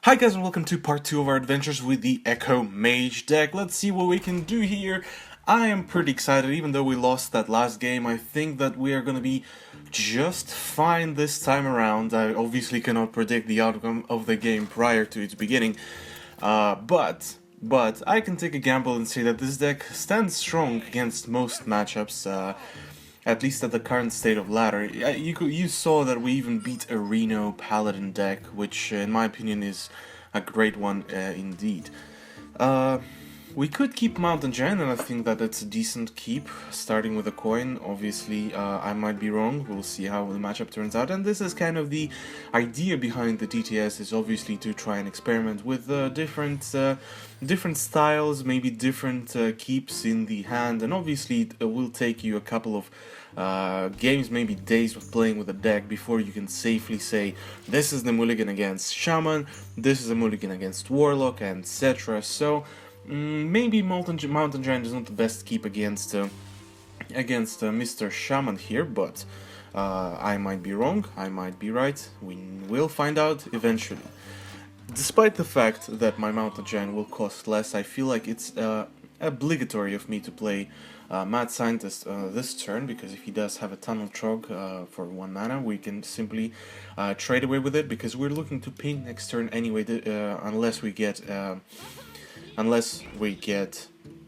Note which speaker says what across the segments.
Speaker 1: Hi guys and welcome to part 2 of our adventures with the Echo Mage deck. Let's see what we can do here. I am pretty excited. Even though we lost that last game, I think that we are going to be just fine this time around. I obviously cannot predict the outcome of the game prior to its beginning, but I can take a gamble and say that this deck stands strong against most matchups. At least at the current state of ladder. You saw that we even beat a Reno Paladin deck, which in my opinion is a great one indeed. We could keep Mountain Giant, and I think that it's a decent keep, starting with a coin. Obviously, I might be wrong. We'll see how the matchup turns out. And this is kind of the idea behind the DTS, is obviously to try and experiment with different styles, maybe different keeps in the hand. And obviously, it will take you a couple of games, maybe days of playing with a deck before you can safely say this is the mulligan against Shaman, this is the mulligan against Warlock, etc. So maybe Mountain Giant is not the best keep against Mr. Shaman here, but I might be wrong, I might be right. We will find out eventually. Despite the fact that my Mountain Giant will cost less, I feel like it's obligatory of me to play Mad Scientist this turn, because if he does have a Tunnel Trog for 1 mana, we can simply trade away with it, because we're looking to ping next turn anyway, unless we get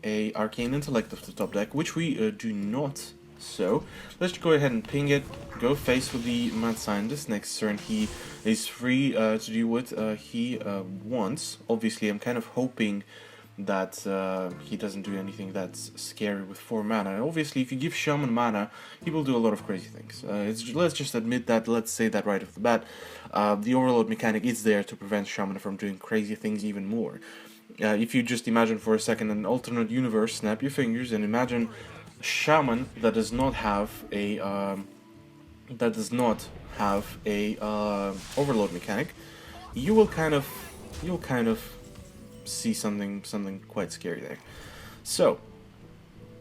Speaker 1: a Arcane Intellect of the top deck, which we do not. So let's go ahead and ping it, go face with the Mad Scientist. Next turn he is free to do what he wants. Obviously I'm kind of hoping that he doesn't do anything that's scary with 4 mana. And obviously if you give Shaman mana, he will do a lot of crazy things. Let's just admit that, let's say that right off the bat. The Overload mechanic is there to prevent Shaman from doing crazy things even more. If you just imagine for a second an alternate universe, snap your fingers and imagine Shaman that does not have a overload mechanic, you'll kind of see something quite scary there. So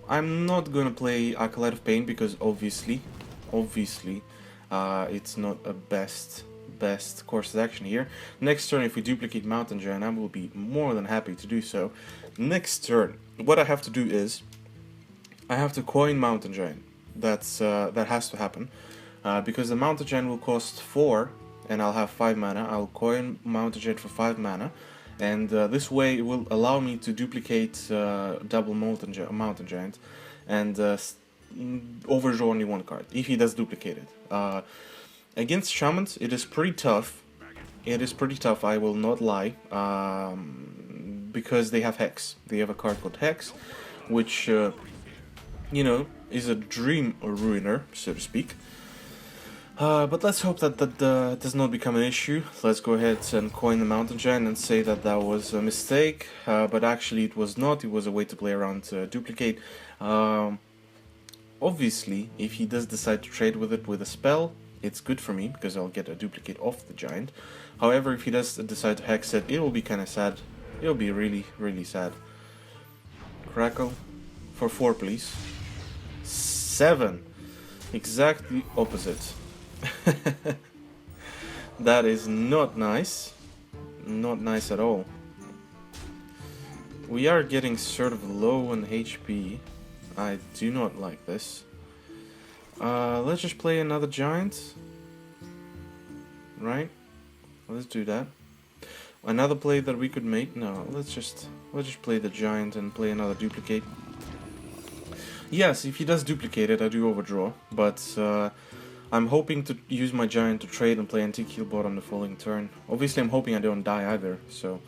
Speaker 1: I'm not gonna play Acolyte of Pain, because obviously it's not a best course of action here. Next turn, if we duplicate Mountain Giant, I will be more than happy to do so. Next turn, what I have to do is I have to coin Mountain Giant. That has to happen, because the Mountain Giant will cost 4 and I'll have 5 mana. I'll coin Mountain Giant for 5 mana, and this way it will allow me to duplicate double Mountain Giant and overdraw only 1 card if he does duplicate it. Against Shamans, it is pretty tough. I will not lie, because they have Hex. They have a card called Hex, which is a dream ruiner, so to speak. But let's hope that does not become an issue. Let's go ahead and coin the Mountain Giant and say that that was a mistake, but actually it was not. It was a way to play around duplicate. Obviously, if he does decide to trade with it with a spell, it's good for me, because I'll get a duplicate off the Giant. However, if he does decide to hex it, it will be kind of sad. It will be really, really sad. Crackle. For 4, please. 7. Exactly opposite. That is not nice. Not nice at all. We are getting sort of low on HP. I do not like this. Let's just play another Giant. Right? Let's do that. Another play that we could make? No, let's just play the Giant and play another duplicate. Yes, if he does duplicate it, I do overdraw, but I'm hoping to use my Giant to trade and play Antique Healbot on the following turn. Obviously I'm hoping I don't die either, so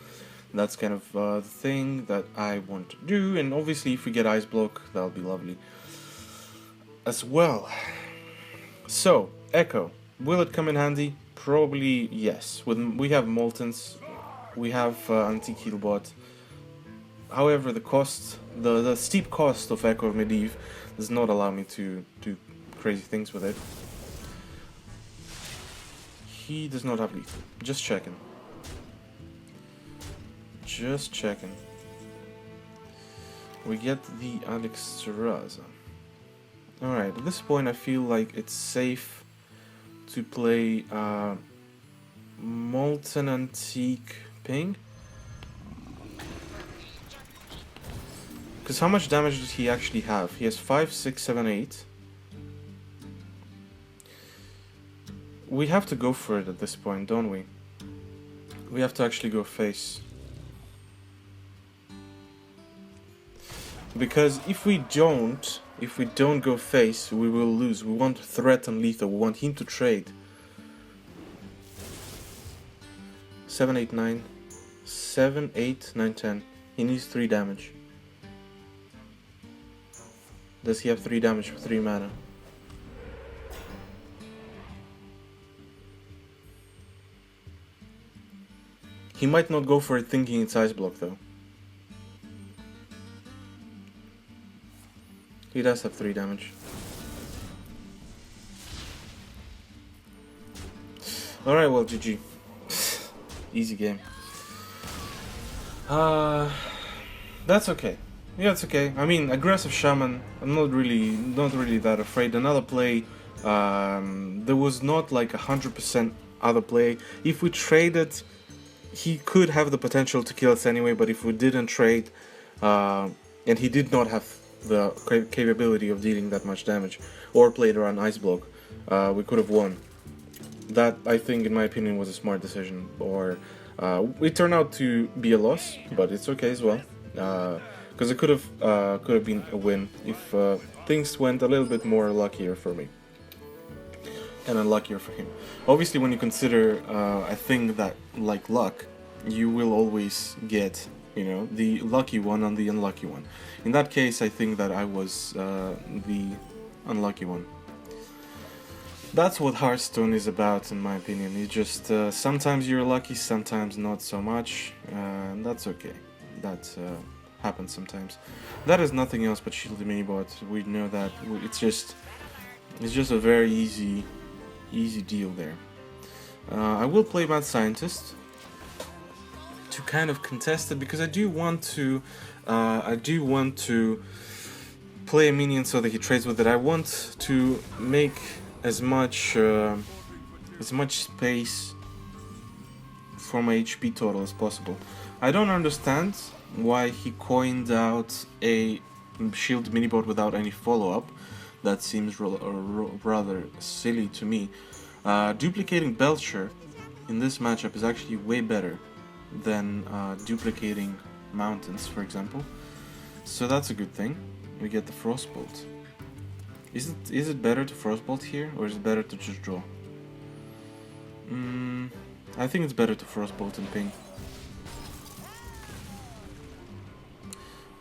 Speaker 1: that's kind of the thing that I want to do, and obviously if we get Ice Block, that'll be lovely as well. So, Echo, will it come in handy? Probably yes. We have Moltens, we have Antique Healbot. However, the steep cost of Echo of Medivh does not allow me to do crazy things with it. He does not have lethal. Just checking. We get the Alexstrasza. Alright, at this point I feel like it's safe to play Molten Antique ping? Because how much damage does he actually have? He has 5, 6, 7, 8. We have to go for it at this point, don't we? We have to actually go face. Because if we don't go face, we will lose. We want threat and lethal. We want him to trade. 7, 8, 9. 7, 8, 9, 10. He needs 3 damage. Does he have 3 damage for 3 mana? He might not go for it thinking it's Ice Block though. He does have 3 damage. Alright, well, GG. Easy game. That's okay. Yeah, it's okay. I mean, aggressive Shaman, I'm not really that afraid. Another play, there was not like 100% other play. If we traded, he could have the potential to kill us anyway, but if we didn't trade, and he did not have the capability of dealing that much damage, or played around Ice Block, we could have won. That, I think, in my opinion, was a smart decision. Or it turned out to be a loss, but it's okay as well, because it could have been a win if things went a little bit more luckier for me and unluckier for him. Obviously, when you consider a thing that like luck, you will always get, you know, the lucky one and the unlucky one. In that case, I think that I was the unlucky one. That's what Hearthstone is about, in my opinion. It's just sometimes you're lucky, sometimes not so much, and that's okay. That happens sometimes. That is nothing else but Shield Minibot. We know that it's just a very easy deal there. I will play Mad Scientist to kind of contest it, because I do want to play a minion so that he trades with it. I want to make as much space for my HP total as possible. I don't understand why he coined out a shield minibot without any follow-up. That seems rather silly to me. Duplicating Belcher in this matchup is actually way better than duplicating Mountains, for example. So that's a good thing. We get the Frostbolt. Is it better to Frostbolt here, or is it better to just draw? I think it's better to Frostbolt and ping.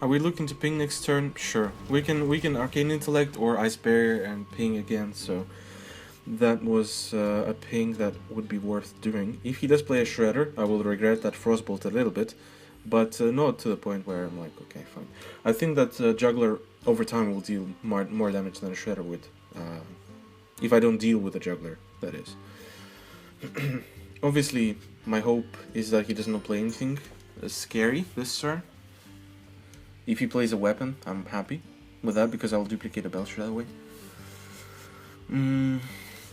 Speaker 1: Are we looking to ping next turn? Sure. We can Arcane Intellect or Ice Barrier and ping again, so that was a ping that would be worth doing. If he does play a Shredder, I will regret that Frostbolt a little bit, but not to the point where I'm like, okay, fine. I think that Juggler over time will deal more damage than a Shredder would. If I don't deal with a Juggler, that is. Obviously, my hope is that he does not play anything scary this turn. If he plays a weapon, I'm happy with that, because I'll duplicate a Belcher that way. And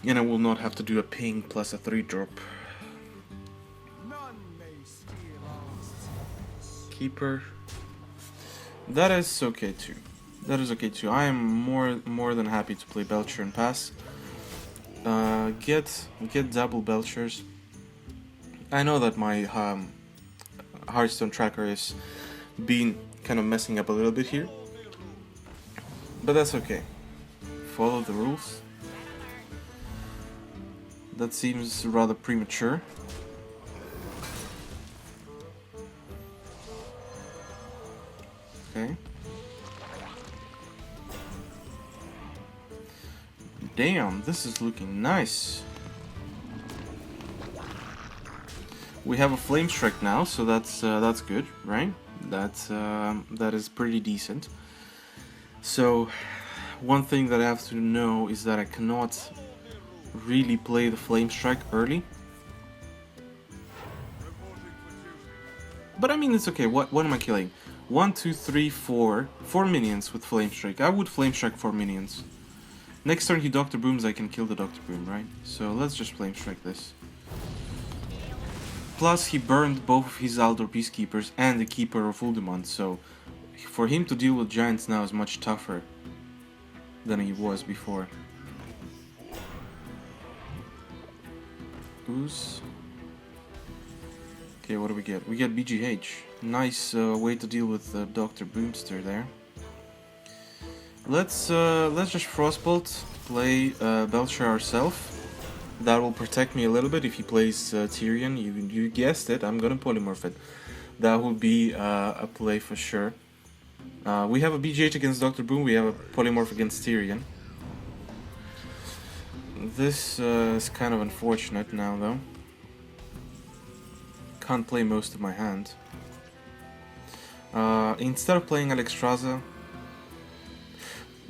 Speaker 1: I will not have to do a ping plus a 3-drop. Keeper. That is okay too. That is okay too. I am more than happy to play Belcher and pass. Get double Belchers. I know that my Hearthstone tracker is being kind of messing up a little bit here, but that's okay. Follow the rules. That seems rather premature. Okay. Damn, this is looking nice. We have a Flame Strike now, so that's good, right? That is pretty decent. So one thing that I have to know is that I cannot really play the Flame Strike early. But I mean, it's okay. What am I killing? 1, 2, 3, 4 minions with Flame Strike. I would Flame Strike 4 minions. Next turn he Doctor Booms, I can kill the Doctor Boom, right? So let's just Flame Strike this. Plus, he burned both of his Aldor Peacekeepers and the Keeper of Uldimont, so for him to deal with giants now is much tougher than he was before. Ooze. Okay, what do we get? We get BGH. Nice way to deal with Dr. Boomster there. Let's just Frostbolt, play Belcher ourselves. That will protect me a little bit if he plays Tyrion. You guessed it, I'm gonna polymorph it. That will be a play for sure. We have a BGH against Dr. Boom, we have a polymorph against Tyrion. This is kind of unfortunate now though. Can't play most of my hand. Instead of playing Alexstrasza...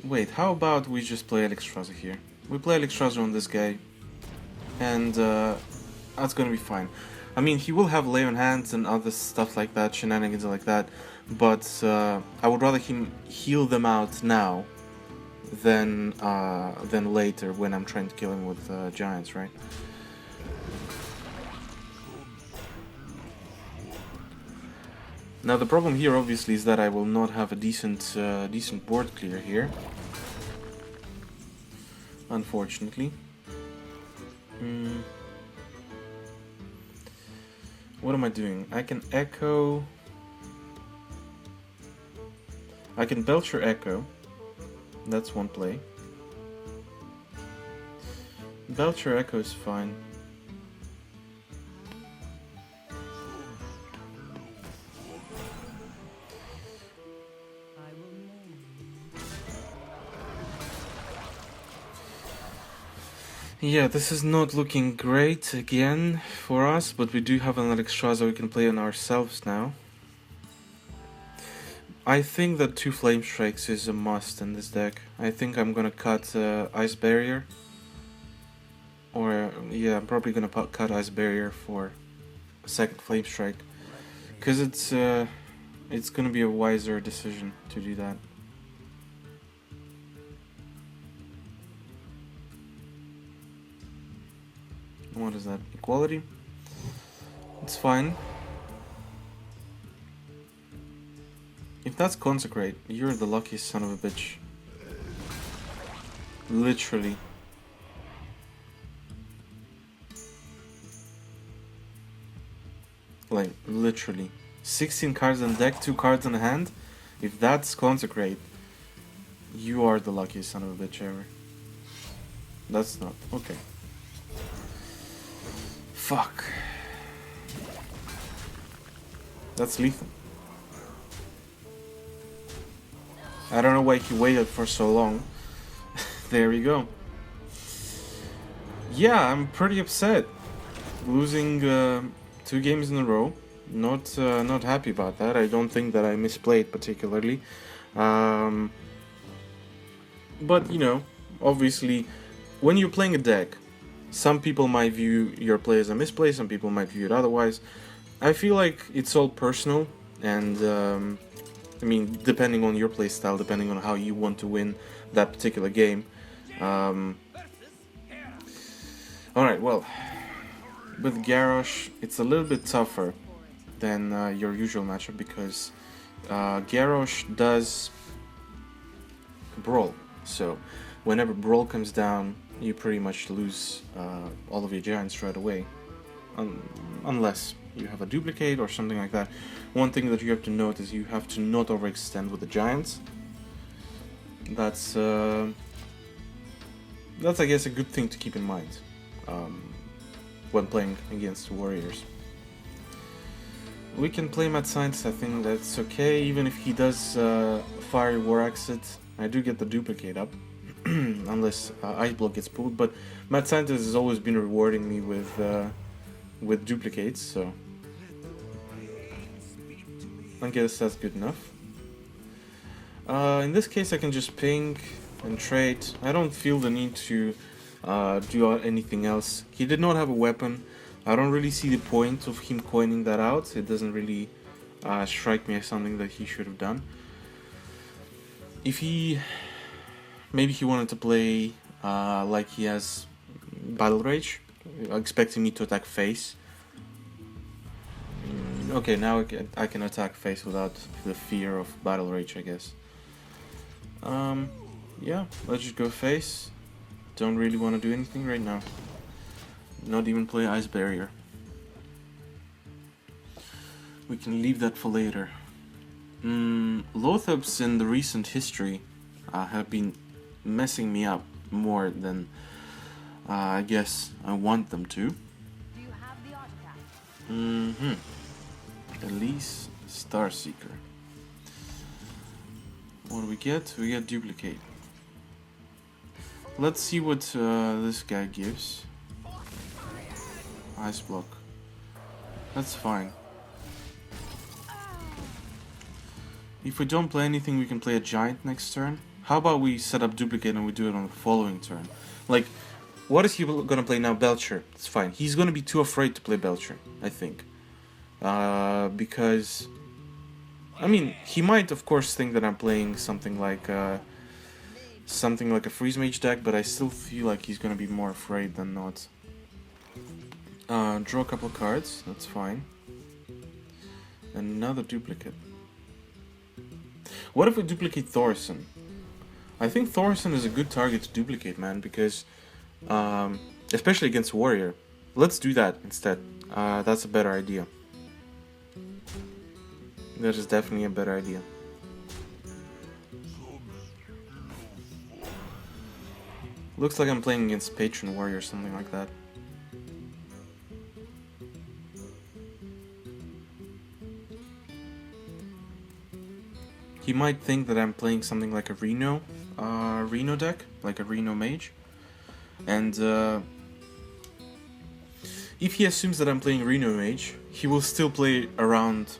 Speaker 1: Wait, how about we just play Alexstrasza here? We play Alexstrasza on this guy. And that's gonna be fine. I mean, he will have Lay on Hands and other stuff like that, shenanigans like that, but I would rather him heal them out now than later when I'm trying to kill him with giants, right? Now the problem here obviously is that I will not have a decent board clear here, unfortunately. What am I doing? I can Echo. I can Belcher Echo. That's one play. Belcher Echo is fine. Yeah, this is not looking great again for us, but we do have an Alexstrasza we can play on ourselves now. I think that 2 Flame Strikes is a must in this deck. I think I'm gonna cut Ice Barrier. Or, yeah, I'm probably gonna cut Ice Barrier for a second Flame Strike. Because it's gonna be a wiser decision to do that. What is that? Equality? It's fine. If that's Consecrate, you're the luckiest son of a bitch. Literally. Like, literally. 16 cards in deck, 2 cards in hand. If that's Consecrate, you are the luckiest son of a bitch ever. That's not. Okay. Fuck. That's lethal. I don't know why he waited for so long. There we go. Yeah, I'm pretty upset. Losing 2 games in a row. Not happy about that. I don't think that I misplayed particularly. But, you know, obviously, when you're playing a deck, some people might view your play as a misplay, some people might view it otherwise. I feel like it's all personal, and I mean, depending on your play style, depending on how you want to win that particular game. Alright, well, with Garrosh, it's a little bit tougher than your usual matchup because Garrosh does Brawl, so whenever Brawl comes down, you pretty much lose all of your giants right away, unless you have a duplicate or something like that. One thing that you have to note is you have to not overextend with the giants. That's I guess a good thing to keep in mind when playing against warriors. We can play Mad Scientist, I think that's okay, even if he does Fiery War Exit. I do get the duplicate up. Unless Ice Block gets pulled, but Mad Scientist has always been rewarding me with duplicates, so I guess that's good enough. In this case, I can just ping and trade. I don't feel the need to do anything else. He did not have a weapon. I don't really see the point of him coining that out. It doesn't really strike me as something that he should have done. If he... Maybe he wanted to play like he has Battle Rage, expecting me to attack face. Okay, now I can attack face without the fear of battle rage, I guess. Yeah, let's just go face. Don't really want to do anything right now. Not even play Ice Barrier. We can leave that for later. Lothobs in the recent history have been messing me up more than I guess I want them to.
Speaker 2: Do you have the artifact?
Speaker 1: Elise Starseeker. What do we get? We get duplicate. Let's see what this guy gives. Ice block. That's fine. If we don't play anything, we can play a giant next turn. How about we set up duplicate and we do it on the following turn? Like, what is he gonna play now? Belcher. It's fine. He's gonna be too afraid to play Belcher, I think. Because... I mean, he might of course think that I'm playing something like a Freeze Mage deck, but I still feel like he's gonna be more afraid than not. Draw a couple cards, that's fine. Another duplicate. What if we duplicate Thorson? I think Thorson is a good target to duplicate, man, because especially against Warrior. Let's do that instead. That's a better idea. That is definitely a better idea. Looks like I'm playing against Patron Warrior or something like that. He might think that I'm playing something like a Reno deck, like a Reno Mage. And if he assumes that I'm playing Reno Mage, he will still play around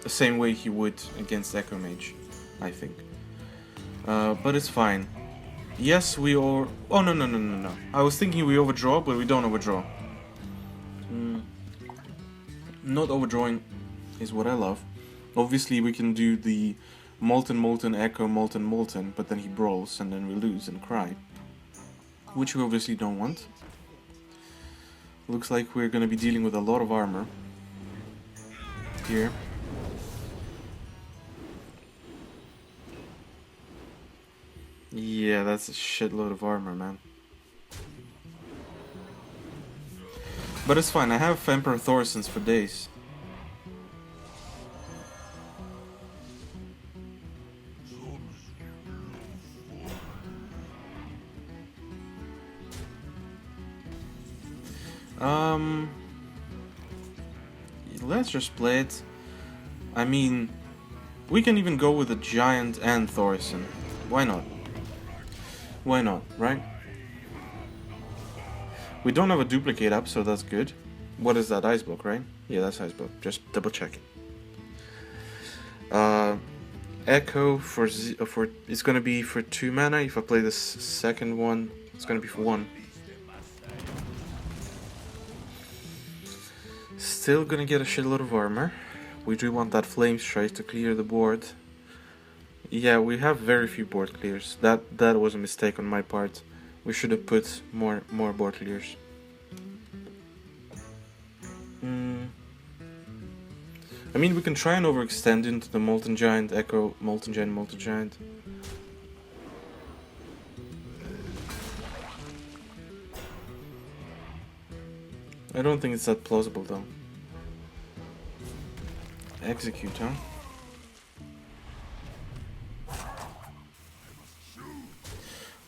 Speaker 1: the same way he would against Echo Mage, I think. But it's fine. Yes, we all... Oh, no. I was thinking we overdraw, but we don't overdraw. Not overdrawing is what I love. Obviously, we can do the Molten, Echo, Molten, but then he brawls, and then we lose and cry. Which we obviously don't want. Looks like we're gonna be dealing with a lot of armor. Here. Yeah, that's a shitload of armor, man. But it's fine, I have Emperor Thorsons for days. Let's just play it. I mean, we can even go with a giant and Thorson. Why not? Why not, right? We don't have a duplicate up, so that's good. What is that? Ice block, right? Yeah, that's ice block. Just double checking. Echo for it's gonna be for 2 mana. If I play this second one, it's gonna be for 1. Still gonna get a shitload of armor. We do want that flame strike to clear the board. Yeah, we have very few board clears. That was a mistake on my part. We should have put more board clears. I mean, we can try and overextend into the Molten Giant, Echo, Molten Giant. I don't think it's that plausible though. Execute, huh?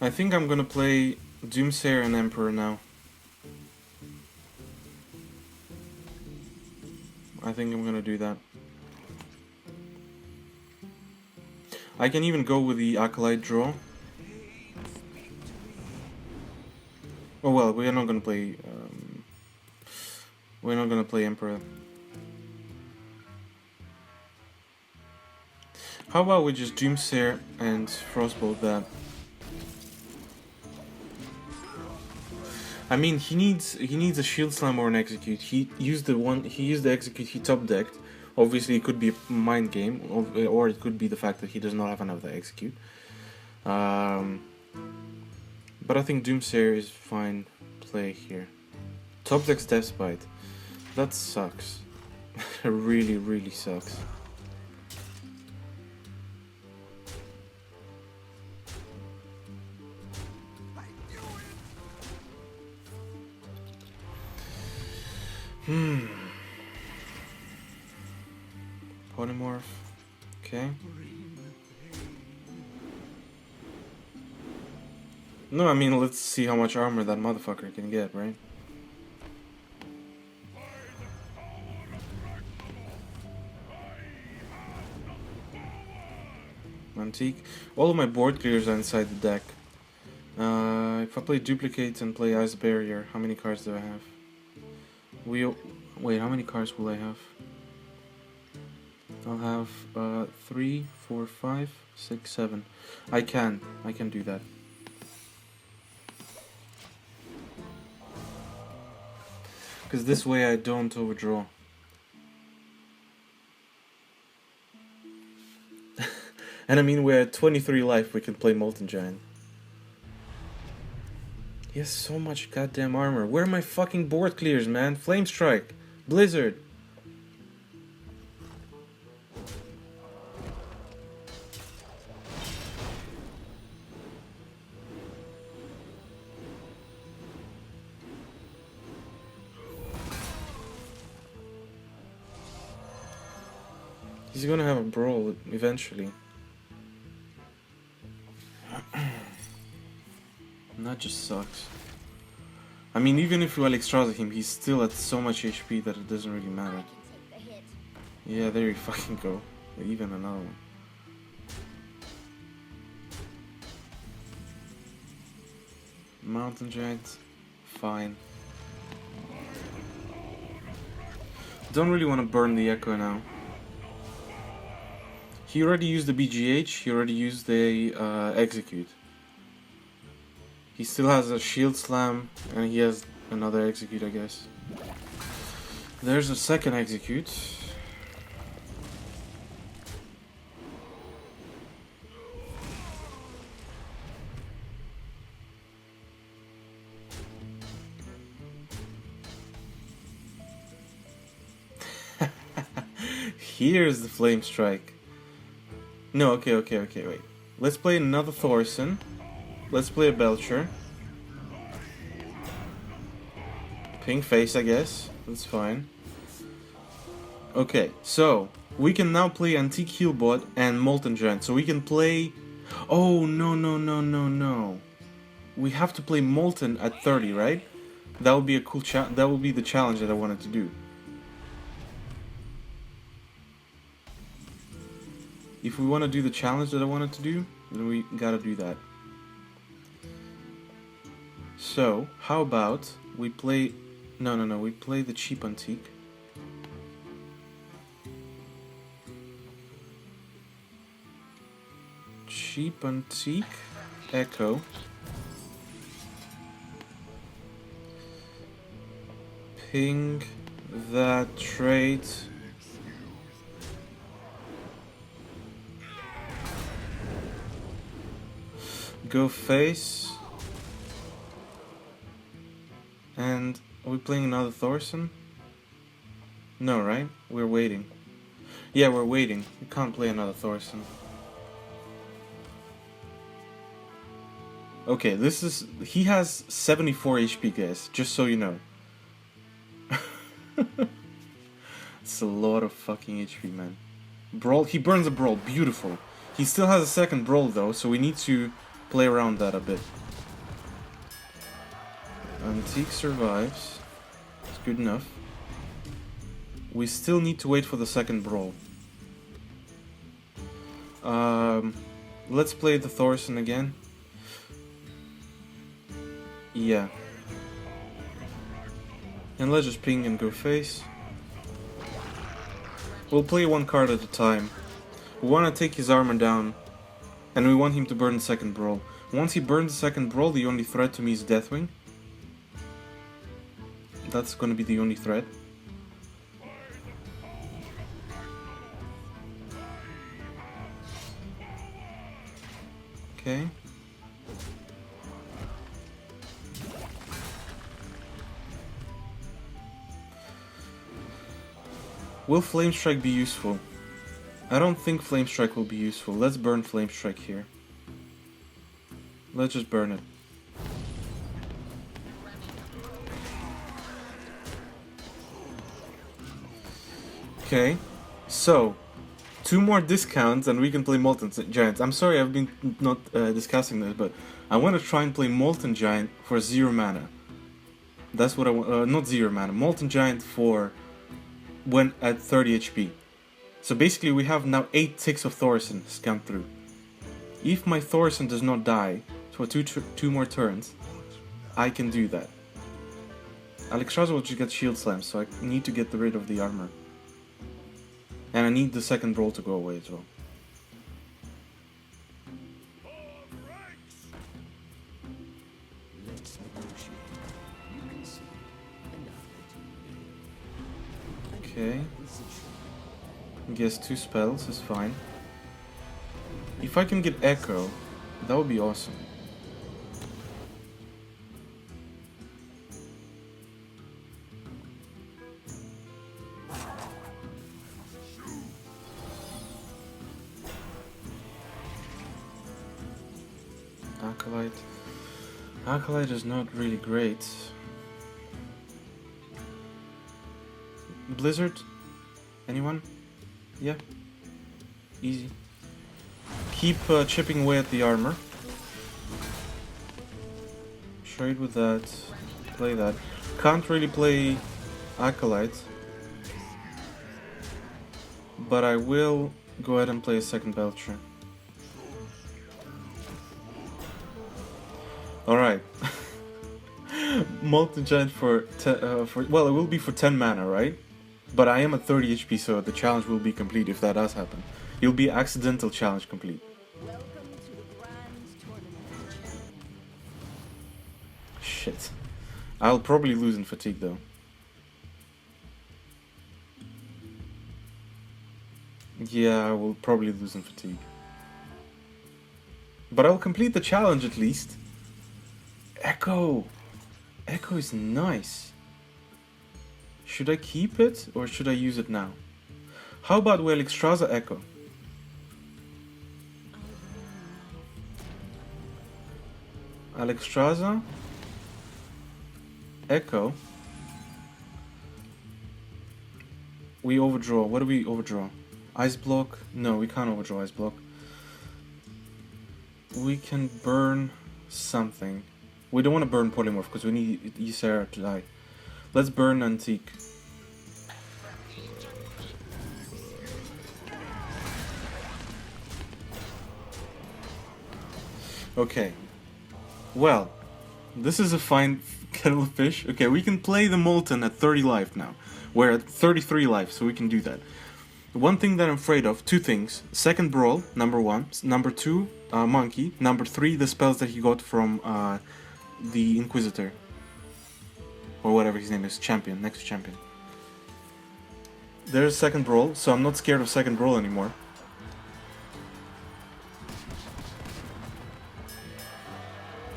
Speaker 1: I think I'm gonna play Doomsayer and Emperor now. I think I'm gonna do that. I can even go with the Acolyte draw. Oh well, we're not gonna play Emperor. How about we just Doomsayer and Frostbolt that? I mean, he needs a Shield Slam or an Execute. He used the Execute he top decked. Obviously, it could be a mind game, or it could be the fact that he does not have another Execute. But I think Doomsayer is fine play here. Top deck's Death Bite. That sucks. really, really sucks. Polymorph. Okay. No, I mean, let's see how much armor that motherfucker can get, right? Antique. All of my board clears are inside the deck. If I play Duplicate and play Ice Barrier, how many cards do I have? Wait, how many cards will I have? I'll have 3, 4, 5, 6, 7. I can do that. Because this way I don't overdraw. And I mean, we're at 23 life, we can play Molten Giant. He has so much goddamn armor. Where are my fucking board clears, man? Flame Strike. Blizzard. He's gonna have a brawl eventually. And that just sucks. I mean, even if you Alexstrasza him, he's still at so much HP that it doesn't really matter. Yeah, there you fucking go. Even another one. Mountain Giant, fine. Don't really want to burn the Echo now. He already used the BGH, he already used the Execute. He still has a Shield Slam, and he has another Execute, I guess. There's a second Execute. Here's the Flame Strike. No, okay, wait. Let's play another Thorson. Let's play a Belcher. Pink face, I guess. That's fine. Okay, so we can now play Antique Healbot and Molten Giant. So we can play... Oh, no. We have to play Molten at 30, right? That would be a cool that would be the challenge that I wanted to do. If we want to do the challenge that I wanted to do, then we gotta do that. So, how about we play... No, we play the cheap Antique. Cheap Antique, Echo. Ping that trait. Go face. And are we playing another Thorson? No, right? We're waiting. Yeah, we're waiting. We can't play another Thorson. Okay, this is... He has 74 HP, guys, just so you know. It's a lot of fucking HP, man. Brawl, he burns a Brawl, beautiful. He still has a second Brawl, though, so we need to play around that a bit. Antique survives. It's good enough. We still need to wait for the second Brawl. Let's play the Thorson again. Yeah. And let's just ping and go face. We'll play one card at a time. We want to take his armor down. And we want him to burn the second Brawl. Once he burns the second Brawl, the only threat to me is Deathwing. That's gonna be the only threat. Okay. Will Flame Strike be useful? I don't think Flame Strike will be useful. Let's burn Flame Strike here. Let's just burn it. Okay, so 2 more discounts and we can play Molten Giants. I'm sorry I've been not discussing this, but I want to try and play Molten Giant for 0 mana. That's what I want, not 0 mana, Molten Giant for when at 30 HP. So basically we have now 8 ticks of Thaurissan scanned through. If my Thaurissan does not die for 2 more turns, I can do that. Alexstrasza will just get Shield Slam, so I need to get rid of the armor. And I need the second roll to go away as well. Okay. Guess 2 spells is fine. If I can get Echo, that would be awesome. Acolyte. Acolyte is not really great. Blizzard? Anyone? Yeah. Easy. Keep chipping away at the armor. Trade with that. Play that. Can't really play Acolyte. But I will go ahead and play a second Belcher. Alright. Molten Giant for well, it will be for 10 mana, right? But I am at 30 HP, so the challenge will be complete if that does happen. It'll be accidental challenge complete.
Speaker 2: Welcome to the grand tournament.
Speaker 1: Shit. I'll probably lose in fatigue though. Yeah, I will probably lose in fatigue. But I'll complete the challenge at least. Echo! Echo is nice. Should I keep it or should I use it now? How about we Alexstrasza Echo? Alexstrasza Echo. We overdraw. What do we overdraw? Ice Block? No, we can't overdraw Ice Block. We can burn something. We don't want to burn Polymorph because we need Ysera to die. Let's burn Antique. Okay. Well, this is a fine kettle of fish. Okay, we can play the Molten at 30 life now. We're at 33 life, so we can do that. One thing that I'm afraid of, 2 things. Second Brawl, number 1. Number 2, Monkey. Number 3, the spells that he got from the Inquisitor. Or whatever his name is, Champion, next Champion. There's Second Brawl, so I'm not scared of Second Brawl anymore.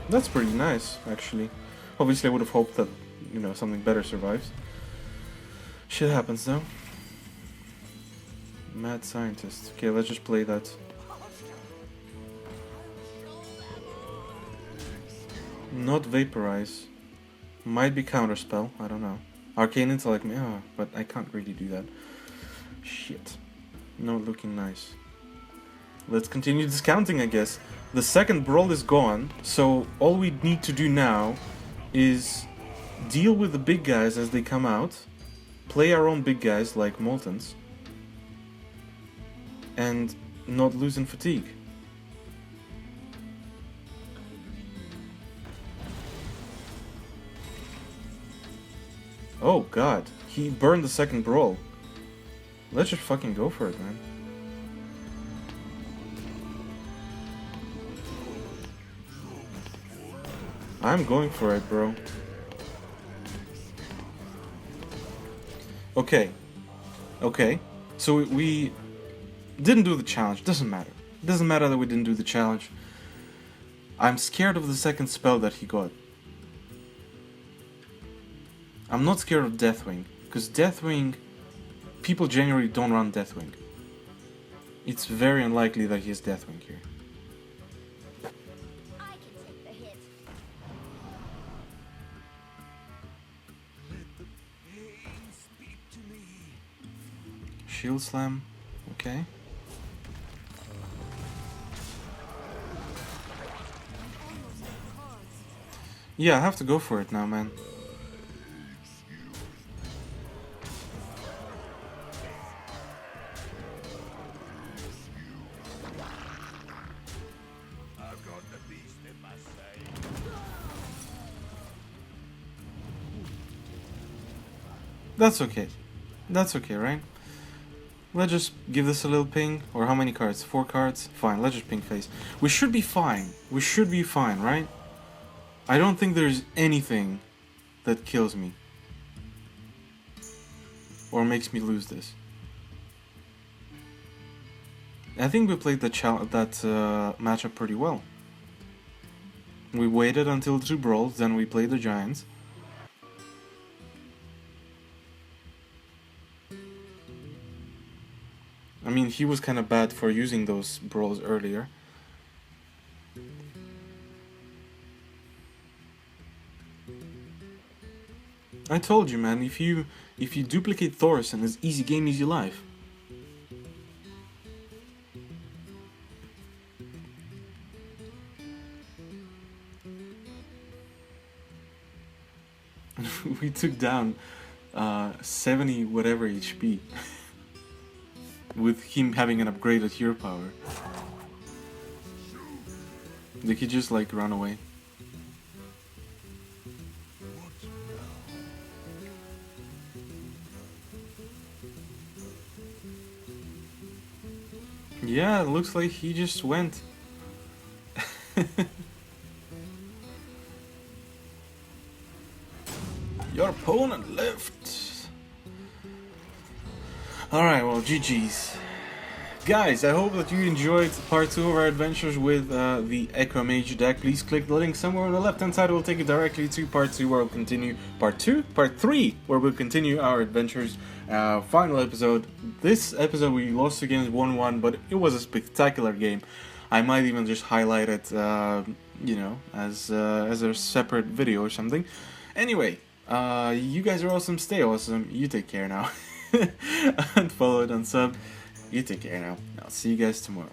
Speaker 1: That's pretty nice, actually. Obviously I would have hoped that, you know, something better survives. Shit happens though. Mad Scientist. Okay, let's just play that. Not Vaporize. Might be Counterspell, I don't know. Arcane Intellect, but I can't really do that. Shit. Not looking nice. Let's continue discounting, I guess. The second Brawl is gone, so all we need to do now is deal with the big guys as they come out, play our own big guys like Moltens, and not lose in fatigue. Oh god, he burned the second Brawl. Let's just fucking go for it, man. I'm going for it, bro. Okay. Okay. So we didn't do the challenge. Doesn't matter. Doesn't matter that we didn't do the challenge. I'm scared of the second spell that he got. I'm not scared of Deathwing, because Deathwing people generally don't run Deathwing. It's very unlikely that he has Deathwing here.
Speaker 2: I can take the hit.
Speaker 1: Shield Slam, okay. Yeah, I have to go for it now, man. That's okay. That's okay, right? Let's just give this a little ping. Or how many cards? 4 cards? Fine, let's just ping face. We should be fine. We should be fine, right? I don't think there's anything that kills me. Or makes me lose this. I think we played that matchup pretty well. We waited until 2 brawls, then we played the Giants. I mean, he was kind of bad for using those brawls earlier. I told you, man, if you duplicate Thorson, it's easy game, easy life. We took down 70 whatever HP. With him having an upgraded hero power. They could just like run away. Yeah, it looks like he just went. Your opponent left. Alright, well, GG's. Guys, I hope that you enjoyed part 2 of our adventures with the Echo Mage deck. Please click the link somewhere on the left hand side. We'll take you directly to part 2 where we'll continue part 3 where we'll continue our adventures. Final episode. This episode we lost against 1-1, but it was a spectacular game. I might even just highlight it, you know, as a separate video or something. Anyway, you guys are awesome. Stay awesome. You take care now. And follow it and sub. You take care now. I'll see you guys tomorrow.